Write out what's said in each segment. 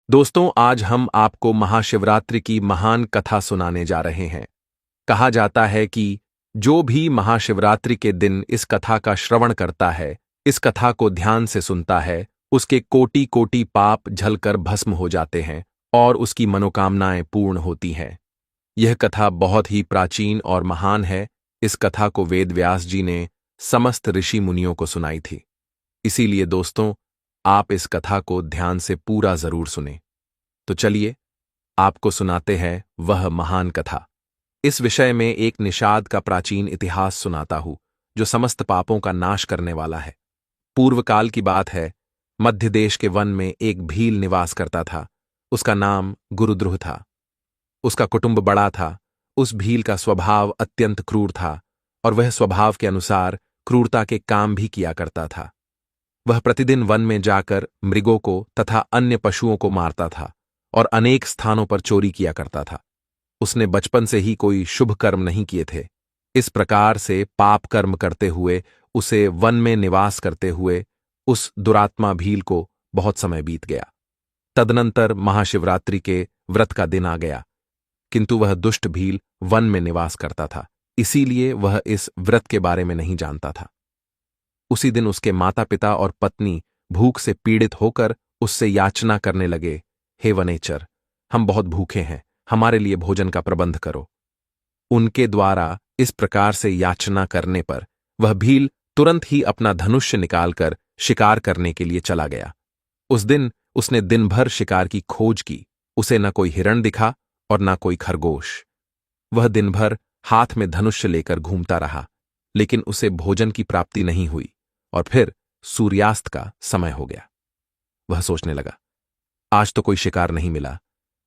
दोस्तों, आज हम आपको महाशिवरात्रि की महान कथा सुनाने जा रहे हैं। कहा जाता है कि जो भी महाशिवरात्रि के दिन इस कथा का श्रवण करता है, इस कथा को ध्यान से सुनता है, उसके कोटि कोटि पाप झलकर भस्म हो जाते हैं और उसकी मनोकामनाएं पूर्ण होती हैं। यह कथा बहुत ही प्राचीन और महान है। इस कथा को वेद व्यास जी ने समस्त ऋषि मुनियों को सुनाई थी। इसीलिए दोस्तों, आप इस कथा को ध्यान से पूरा जरूर सुनें। तो चलिए, आपको सुनाते हैं वह महान कथा। इस विषय में एक निषाद का प्राचीन इतिहास सुनाता हूं, जो समस्त पापों का नाश करने वाला है। पूर्व काल की बात है। मध्य देश के वन में एक भील निवास करता था। उसका नाम गुरुद्रुह था। उसका कुटुंब बड़ा था। उस भील का स्वभाव अत्यंत क्रूर था और वह स्वभाव के अनुसार क्रूरता के काम भी किया करता था। वह प्रतिदिन वन में जाकर मृगों को तथा अन्य पशुओं को मारता था और अनेक स्थानों पर चोरी किया करता था। उसने बचपन से ही कोई शुभ कर्म नहीं किए थे। इस प्रकार से पाप कर्म करते हुए उसे वन में निवास करते हुए उस दुरात्मा भील को बहुत समय बीत गया। तदनंतर महाशिवरात्रि के व्रत का दिन आ गया, किंतु वह दुष्ट भील वन में निवास करता था, इसीलिए वह इस व्रत के बारे में नहीं जानता था। उसी दिन उसके माता पिता और पत्नी भूख से पीड़ित होकर उससे याचना करने लगे, हे वनेचर, हम बहुत भूखे हैं, हमारे लिए भोजन का प्रबंध करो। उनके द्वारा इस प्रकार से याचना करने पर वह भील तुरंत ही अपना धनुष्य निकालकर शिकार करने के लिए चला गया। उस दिन उसने दिन भर शिकार की खोज की। उसे न कोई हिरण दिखा और न कोई खरगोश। वह दिन भर हाथ में धनुष्य लेकर घूमता रहा, लेकिन उसे भोजन की प्राप्ति नहीं हुई और फिर सूर्यास्त का समय हो गया। वह सोचने लगा, आज तो कोई शिकार नहीं मिला।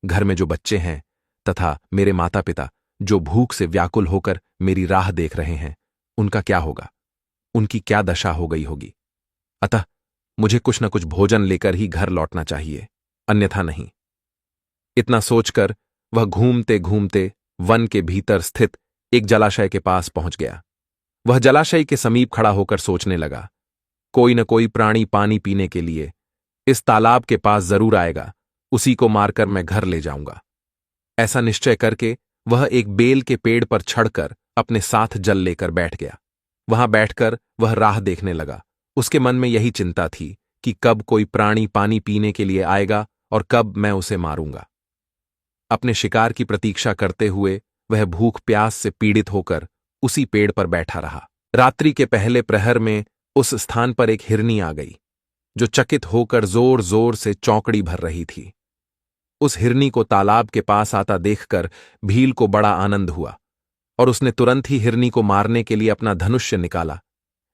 घर में जो बच्चे हैं तथा मेरे माता पिता जो भूख से व्याकुल होकर मेरी राह देख रहे हैं, उनका क्या होगा? उनकी क्या दशा हो गई होगी? अतः मुझे कुछ न कुछ भोजन लेकर ही घर लौटना चाहिए, अन्यथा नहीं। इतना सोचकर वह घूमते घूमते वन के भीतर स्थित एक जलाशय के पास पहुंच गया। वह जलाशय के समीप खड़ा होकर सोचने लगा, कोई न कोई प्राणी पानी पीने के लिए इस तालाब के पास जरूर आएगा, उसी को मारकर मैं घर ले जाऊंगा। ऐसा निश्चय करके वह एक बेल के पेड़ पर चढ़कर अपने साथ जल लेकर बैठ गया। वहां बैठकर वह राह देखने लगा। उसके मन में यही चिंता थी कि कब कोई प्राणी पानी पीने के लिए आएगा और कब मैं उसे मारूंगा। अपने शिकार की प्रतीक्षा करते हुए वह भूख प्यास से पीड़ित होकर उसी पेड़ पर बैठा रहा। रात्रि के पहले प्रहर में उस स्थान पर एक हिरनी आ गई, जो चकित होकर जोर जोर से चौकड़ी भर रही थी। उस हिरनी को तालाब के पास आता देखकर भील को बड़ा आनंद हुआ और उसने तुरंत ही हिरनी को मारने के लिए अपना धनुष्य निकाला।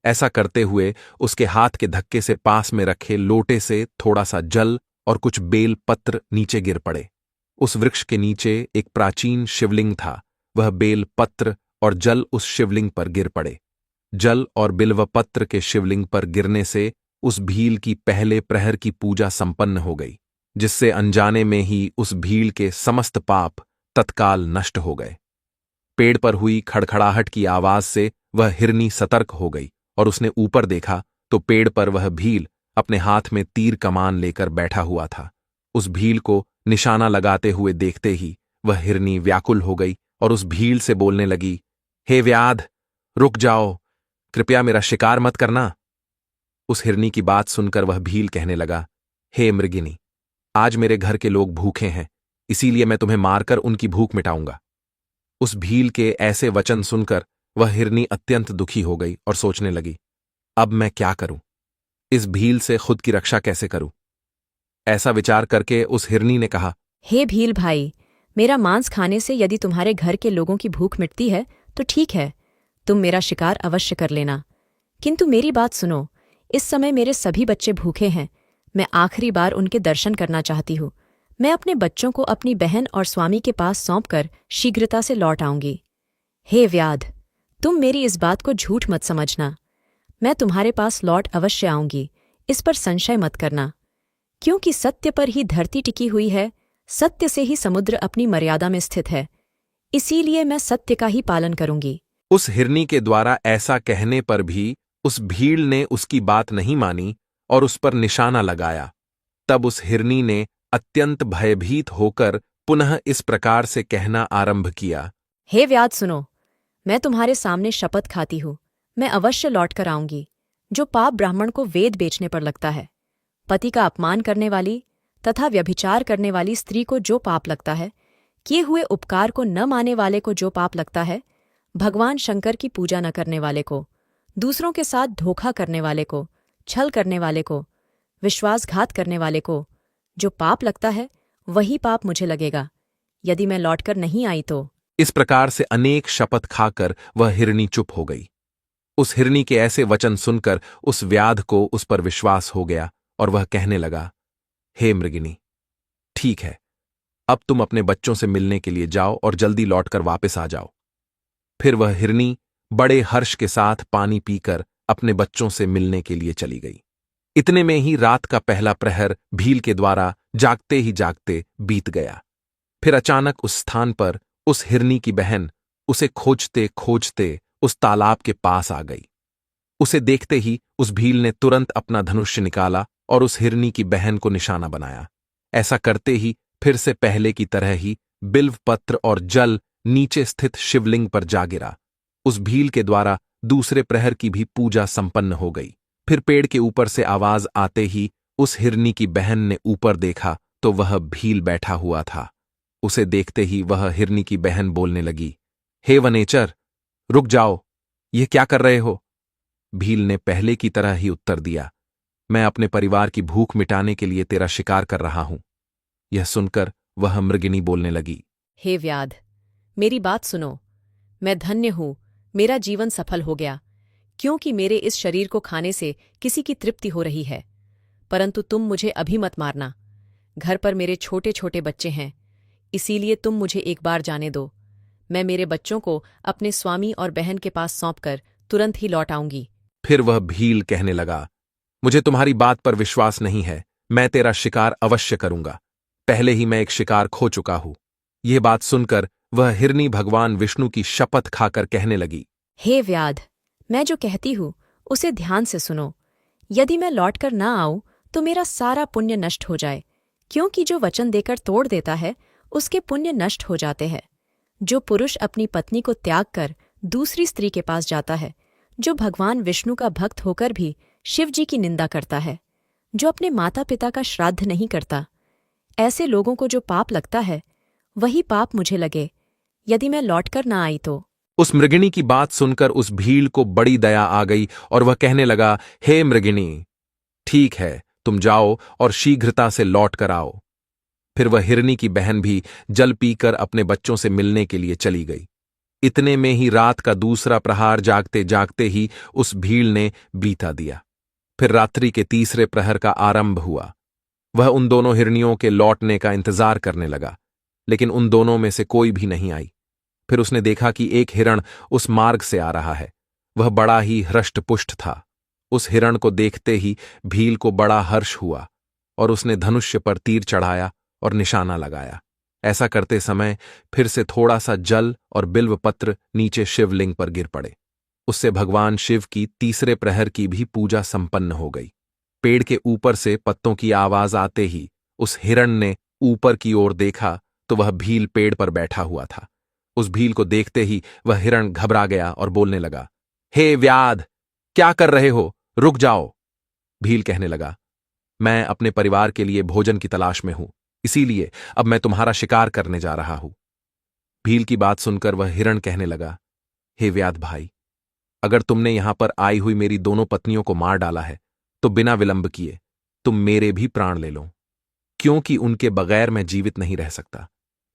ऐसा करते हुए उसके हाथ के धक्के से पास में रखे लोटे से थोड़ा सा जल और कुछ बेल पत्र नीचे गिर पड़े। उस वृक्ष के नीचे एक प्राचीन शिवलिंग था। वह बेल पत्र और जल उस शिवलिंग पर गिर पड़े। जल और बिल्व पत्र के शिवलिंग पर गिरने से उस भील की पहले प्रहर की पूजा संपन्न हो गई, जिससे अनजाने में ही उस भील के समस्त पाप तत्काल नष्ट हो गए। पेड़ पर हुई खड़खड़ाहट की आवाज से वह हिरनी सतर्क हो गई और उसने ऊपर देखा तो पेड़ पर वह भील अपने हाथ में तीर कमान लेकर बैठा हुआ था। उस भील को निशाना लगाते हुए देखते ही वह हिरनी व्याकुल हो गई और उस भील से बोलने लगी, हे व्याध, रुक जाओ, कृपया मेरा शिकार मत करना। उस हिरनी की बात सुनकर वह भील कहने लगा, हे मृगिनी, आज मेरे घर के लोग भूखे हैं, इसीलिए मैं तुम्हें मारकर उनकी भूख मिटाऊंगा। उस भील के ऐसे वचन सुनकर वह हिरनी अत्यंत दुखी हो गई और सोचने लगी, अब मैं क्या करूं? इस भील से खुद की रक्षा कैसे करूं? ऐसा विचार करके उस हिरनी ने कहा, हे भील भाई, मेरा मांस खाने से यदि तुम्हारे घर के लोगों की भूख मिटती है तो ठीक है, तुम मेरा शिकार अवश्य कर लेना। किंतु मेरी बात सुनो, इस समय मेरे सभी बच्चे भूखे हैं। मैं आखिरी बार उनके दर्शन करना चाहती हूँ। मैं अपने बच्चों को अपनी बहन और स्वामी के पास सौंपकर शीघ्रता से लौट आऊंगी। हे व्याध, तुम मेरी इस बात को झूठ मत समझना। मैं तुम्हारे पास लौट अवश्य आऊंगी, इस पर संशय मत करना। क्योंकि सत्य पर ही धरती टिकी हुई है, सत्य से ही समुद्र अपनी मर्यादा में स्थित है, इसीलिए मैं सत्य का ही पालन करूंगी। उस हिरनी के द्वारा ऐसा कहने पर भी उस भील ने उसकी बात नहीं मानी और उस पर निशाना लगाया। तब उस हिरनी ने अत्यंत भयभीत होकर पुनः इस प्रकार से कहना आरंभ किया। हे व्याध सुनो, मैं तुम्हारे सामने शपथ खाती हूँ, मैं अवश्य लौट कर आऊंगी। जो पाप ब्राह्मण को वेद बेचने पर लगता है, पति का अपमान करने वाली तथा व्यभिचार करने वाली स्त्री को जो पाप लगता है, किए हुए उपकार को न मानने वाले को जो पाप लगता है, भगवान शंकर की पूजा न करने वाले को, दूसरों के साथ धोखा करने वाले को, छल करने वाले को, विश्वासघात करने वाले को जो पाप लगता है, वही पाप मुझे लगेगा यदि मैं लौटकर नहीं आई तो। इस प्रकार से अनेक शपथ खाकर वह हिरनी चुप हो गई। उस हिरनी के ऐसे वचन सुनकर उस व्याध को उस पर विश्वास हो गया और वह कहने लगा, हे मृगिनी, ठीक है, अब तुम अपने बच्चों से मिलने के लिए जाओ और जल्दी लौटकर वापस आ जाओ। फिर वह हिरनी बड़े हर्ष के साथ पानी पीकर अपने बच्चों से मिलने के लिए चली गई। इतने में ही रात का पहला प्रहर भील के द्वारा जागते ही जागते बीत गया। फिर अचानक उस स्थान पर उस हिरनी की बहन उसे खोजते खोजते उस तालाब के पास आ गई। उसे देखते ही उस भील ने तुरंत अपना धनुष्य निकाला और उस हिरनी की बहन को निशाना बनाया। ऐसा करते ही फिर से पहले की तरह ही बिल्व पत्र और जल नीचे स्थित शिवलिंग पर जा गिरा। उस भील के द्वारा दूसरे प्रहर की भी पूजा संपन्न हो गई। फिर पेड़ के ऊपर से आवाज आते ही उस हिरनी की बहन ने ऊपर देखा तो वह भील बैठा हुआ था। उसे देखते ही वह हिरनी की बहन बोलने लगी, हे वनेचर, रुक जाओ, ये क्या कर रहे हो? भील ने पहले की तरह ही उत्तर दिया, मैं अपने परिवार की भूख मिटाने के लिए तेरा शिकार कर रहा हूं। यह सुनकर वह मृगिनी बोलने लगी, हे व्याध, मेरी बात सुनो, मैं धन्य हूँ, मेरा जीवन सफल हो गया, क्योंकि मेरे इस शरीर को खाने से किसी की तृप्ति हो रही है। परंतु तुम मुझे अभी मत मारना। घर पर मेरे छोटे छोटे बच्चे हैं, इसीलिए तुम मुझे एक बार जाने दो। मैं मेरे बच्चों को अपने स्वामी और बहन के पास सौंपकर तुरंत ही लौट आऊंगी। फिर वह भील कहने लगा, मुझे तुम्हारी बात पर विश्वास नहीं है, मैं तेरा शिकार अवश्य करूंगा। पहले ही मैं एक शिकार खो चुका हूं। यह बात सुनकर वह हिरनी भगवान विष्णु की शपथ खाकर कहने लगी, हे व्याध, मैं जो कहती हूँ उसे ध्यान से सुनो। यदि मैं लौटकर ना आऊं तो मेरा सारा पुण्य नष्ट हो जाए, क्योंकि जो वचन देकर तोड़ देता है उसके पुण्य नष्ट हो जाते हैं। जो पुरुष अपनी पत्नी को त्याग कर दूसरी स्त्री के पास जाता है, जो भगवान विष्णु का भक्त होकर भी शिव जी की निंदा करता है, जो अपने माता पिता का श्राद्ध नहीं करता, ऐसे लोगों को जो पाप लगता है वही पाप मुझे लगे यदि मैं लौटकर ना आई तो। उस मृगिणी की बात सुनकर उस भील को बड़ी दया आ गई और वह कहने लगा, हे मृगिणी, ठीक है, तुम जाओ और शीघ्रता से लौट कर आओ। फिर वह हिरनी की बहन भी जल पीकर अपने बच्चों से मिलने के लिए चली गई। इतने में ही रात का दूसरा प्रहार जागते जागते ही उस भील ने बीता दिया। फिर रात्रि के तीसरे प्रहर का आरंभ हुआ। वह उन दोनों हिरनियों के लौटने का इंतजार करने लगा, लेकिन उन दोनों में से कोई भी नहीं आई। फिर उसने देखा कि एक हिरण उस मार्ग से आ रहा है। वह बड़ा ही हृष्टपुष्ट था। उस हिरण को देखते ही भील को बड़ा हर्ष हुआ और उसने धनुष्य पर तीर चढ़ाया और निशाना लगाया। ऐसा करते समय फिर से थोड़ा सा जल और बिल्व पत्र नीचे शिवलिंग पर गिर पड़े। उससे भगवान शिव की तीसरे प्रहर की भी पूजा संपन्न हो गई। पेड़ के ऊपर से पत्तों की आवाज आते ही उस हिरण ने ऊपर की ओर देखा तो वह भील पेड़ पर बैठा हुआ था। उस भील को देखते ही वह हिरण घबरा गया और बोलने लगा, हे व्याध, क्या कर रहे हो? रुक जाओ। भील कहने लगा, मैं अपने परिवार के लिए भोजन की तलाश में हूं, इसीलिए अब मैं तुम्हारा शिकार करने जा रहा हूं। भील की बात सुनकर वह हिरण कहने लगा, हे व्याध भाई, अगर तुमने यहां पर आई हुई मेरी दोनों पत्नियों को मार डाला है तो बिना विलंब किए तुम मेरे भी प्राण ले लो, क्योंकि उनके बगैर मैं जीवित नहीं रह सकता।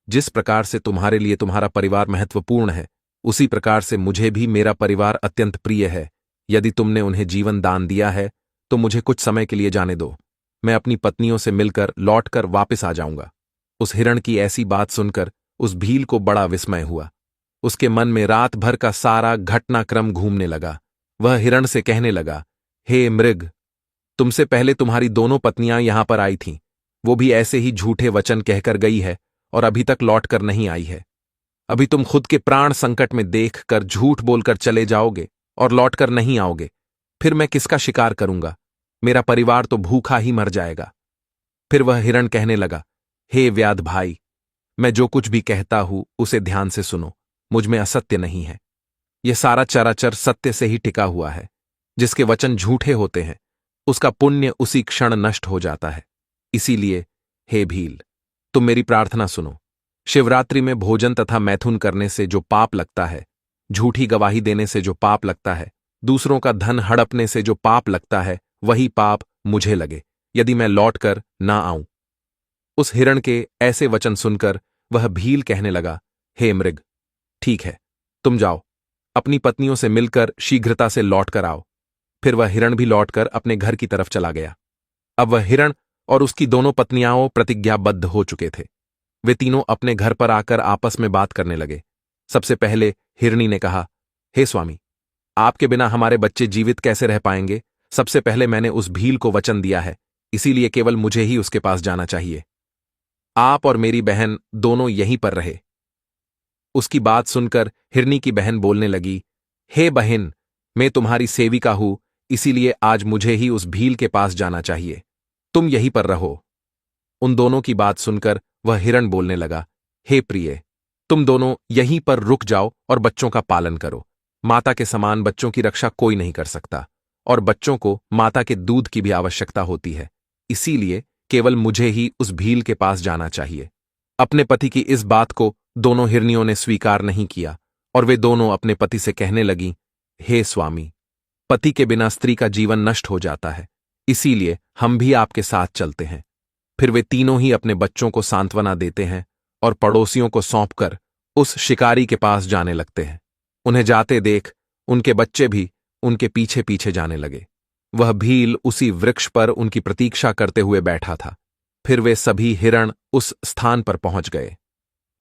जिस प्रकार से तुम्हारे लिए तुम्हारा परिवार महत्वपूर्ण है, उसी प्रकार से मुझे भी मेरा परिवार अत्यंत प्रिय है। यदि तुमने उन्हें जीवन दान दिया है तो मुझे कुछ समय के लिए जाने दो, मैं अपनी पत्नियों से मिलकर लौटकर वापस आ जाऊंगा। उस हिरण की ऐसी बात सुनकर उस भील को बड़ा विस्मय हुआ। उसके मन में रात भर का सारा घटनाक्रम घूमने लगा। वह हिरण से कहने लगा, हे मृग, तुमसे पहले तुम्हारी दोनों पत्नियां यहां पर आई थीं, वो भी ऐसे ही झूठे वचन कहकर गई है और अभी तक लौटकर नहीं आई है। अभी तुम खुद के प्राण संकट में देखकर झूठ बोलकर चले जाओगे और लौटकर नहीं आओगे, फिर मैं किसका शिकार करूंगा? मेरा परिवार तो भूखा ही मर जाएगा। फिर वह हिरण कहने लगा, हे व्याध भाई, मैं जो कुछ भी कहता हूं उसे ध्यान से सुनो। मुझ में असत्य नहीं है। यह सारा चराचर सत्य से ही टिका हुआ है। जिसके वचन झूठे होते हैं उसका पुण्य उसी क्षण नष्ट हो जाता है। इसीलिए हे भील, तुम मेरी प्रार्थना सुनो। शिवरात्रि में भोजन तथा मैथुन करने से जो पाप लगता है, झूठी गवाही देने से जो पाप लगता है, दूसरों का धन हड़पने से जो पाप लगता है, वही पाप मुझे लगे यदि मैं लौटकर ना आऊं। उस हिरण के ऐसे वचन सुनकर वह भील कहने लगा, हे मृग, ठीक है, तुम जाओ, अपनी पत्नियों से मिलकर शीघ्रता से लौटकर आओ। फिर वह हिरण भी लौटकर अपने घर की तरफ चला गया। अब वह हिरण और उसकी दोनों पत्नियां प्रतिज्ञाबद्ध हो चुके थे। वे तीनों अपने घर पर आकर आपस में बात करने लगे। सबसे पहले हिरणी ने कहा, हे स्वामी, आपके बिना हमारे बच्चे जीवित कैसे रह पाएंगे? सबसे पहले मैंने उस भील को वचन दिया है, इसीलिए केवल मुझे ही उसके पास जाना चाहिए। आप और मेरी बहन दोनों यहीं पर रहे। उसकी बात सुनकर हिरनी की बहन बोलने लगी, हे बहन, मैं तुम्हारी सेविका हूं, इसीलिए आज मुझे ही उस भील के पास जाना चाहिए। तुम यहीं पर रहो। उन दोनों की बात सुनकर वह हिरण बोलने लगा, हे प्रिय, तुम दोनों यहीं पर रुक जाओ और बच्चों का पालन करो। माता के समान बच्चों की रक्षा कोई नहीं कर सकता, और बच्चों को माता के दूध की भी आवश्यकता होती है। इसीलिए केवल मुझे ही उस भील के पास जाना चाहिए। अपने पति की इस बात को दोनों हिरनियों ने स्वीकार नहीं किया, और वे दोनों अपने पति से कहने लगी, हे स्वामी, पति के बिना स्त्री का जीवन नष्ट हो जाता है, इसीलिए हम भी आपके साथ चलते हैं। फिर वे तीनों ही अपने बच्चों को सांत्वना देते हैं और पड़ोसियों को सौंपकर उस शिकारी के पास जाने लगते हैं। उन्हें जाते देख उनके बच्चे भी उनके पीछे पीछे जाने लगे। वह भील उसी वृक्ष पर उनकी प्रतीक्षा करते हुए बैठा था। फिर वे सभी हिरण उस स्थान पर पहुंच गए।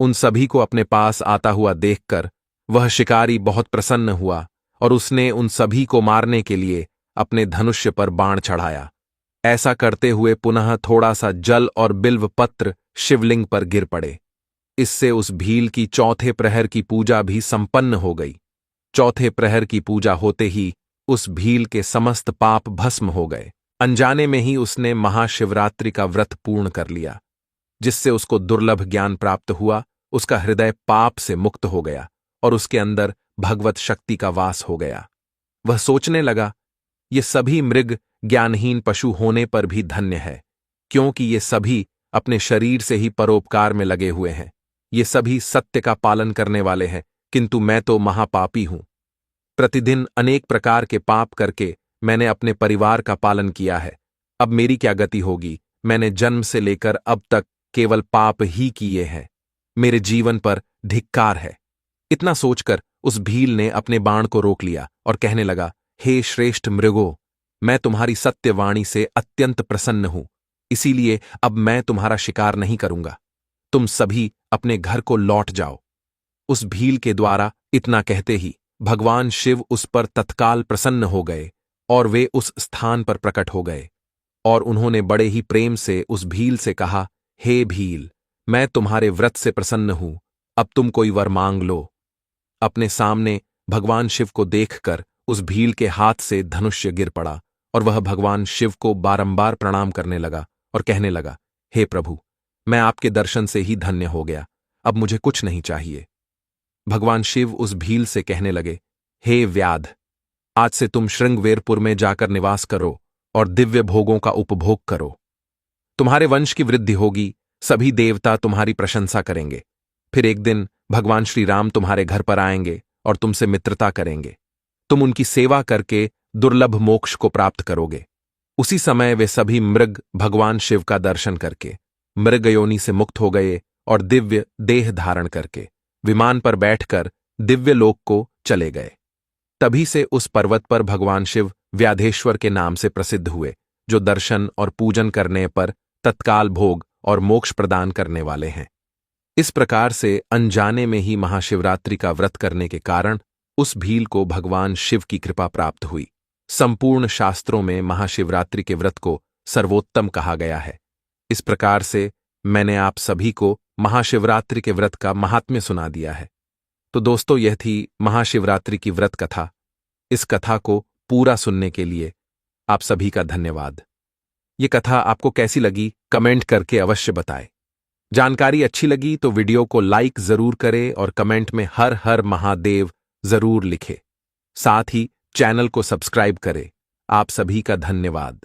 उन सभी को अपने पास आता हुआ देखकर वह शिकारी बहुत प्रसन्न हुआ और उसने उन सभी को मारने के लिए अपने धनुष्य पर बाण चढ़ाया। ऐसा करते हुए पुनः थोड़ा सा जल और बिल्व पत्र शिवलिंग पर गिर पड़े। इससे उस भील की चौथे प्रहर की पूजा भी संपन्न हो गई। चौथे प्रहर की पूजा होते ही उस भील के समस्त पाप भस्म हो गए। अनजाने में ही उसने महाशिवरात्रि का व्रत पूर्ण कर लिया, जिससे उसको दुर्लभ ज्ञान प्राप्त हुआ। उसका हृदय पाप से मुक्त हो गया और उसके अंदर भगवत शक्ति का वास हो गया। वह सोचने लगा, ये सभी मृग ज्ञानहीन पशु होने पर भी धन्य है, क्योंकि ये सभी अपने शरीर से ही परोपकार में लगे हुए हैं। ये सभी सत्य का पालन करने वाले हैं, किंतु मैं तो महापापी हूं। प्रतिदिन अनेक प्रकार के पाप करके मैंने अपने परिवार का पालन किया है। अब मेरी क्या गति होगी? मैंने जन्म से लेकर अब तक केवल पाप ही किए हैं। मेरे जीवन पर धिक्कार है। इतना सोचकर उस भील ने अपने बाण को रोक लिया और कहने लगा, हे श्रेष्ठ मृगो, मैं तुम्हारी सत्यवाणी से अत्यंत प्रसन्न हूं, इसीलिए अब मैं तुम्हारा शिकार नहीं करूंगा। तुम सभी अपने घर को लौट जाओ। उस भील के द्वारा इतना कहते ही भगवान शिव उस पर तत्काल प्रसन्न हो गए और वे उस स्थान पर प्रकट हो गए। और उन्होंने बड़े ही प्रेम से उस भील से कहा, हे भील, मैं तुम्हारे व्रत से प्रसन्न हूं, अब तुम कोई वर मांग लो। अपने सामने भगवान शिव को देखकर उस भील के हाथ से धनुष्य गिर पड़ा और वह भगवान शिव को बारंबार प्रणाम करने लगा और कहने लगा, हे प्रभु, मैं आपके दर्शन से ही धन्य हो गया, अब मुझे कुछ नहीं चाहिए। भगवान शिव उस भील से कहने लगे, हे व्याध, आज से तुम श्रृंगवेरपुर में जाकर निवास करो और दिव्य भोगों का उपभोग करो। तुम्हारे वंश की वृद्धि होगी, सभी देवता तुम्हारी प्रशंसा करेंगे। फिर एक दिन भगवान श्री राम तुम्हारे घर पर आएंगे और तुमसे मित्रता करेंगे। तुम उनकी सेवा करके दुर्लभ मोक्ष को प्राप्त करोगे। उसी समय वे सभी मृग भगवान शिव का दर्शन करके मृग योनि से मुक्त हो गए और दिव्य देह धारण करके विमान पर बैठकर दिव्य लोक को चले गए। तभी से उस पर्वत पर भगवान शिव व्याधेश्वर के नाम से प्रसिद्ध हुए, जो दर्शन और पूजन करने पर तत्काल भोग और मोक्ष प्रदान करने वाले हैं। इस प्रकार से अनजाने में ही महाशिवरात्रि का व्रत करने के कारण उस भील को भगवान शिव की कृपा प्राप्त हुई। संपूर्ण शास्त्रों में महाशिवरात्रि के व्रत को सर्वोत्तम कहा गया है। इस प्रकार से मैंने आप सभी को महाशिवरात्रि के व्रत का महात्म्य सुना दिया है। तो दोस्तों, यह थी महाशिवरात्रि की व्रत कथा। इस कथा को पूरा सुनने के लिए आप सभी का धन्यवाद। ये कथा आपको कैसी लगी कमेंट करके अवश्य बताएं। जानकारी अच्छी लगी तो वीडियो को लाइक जरूर करें और कमेंट में हर हर महादेव जरूर लिखें। साथ ही चैनल को सब्सक्राइब करें। आप सभी का धन्यवाद।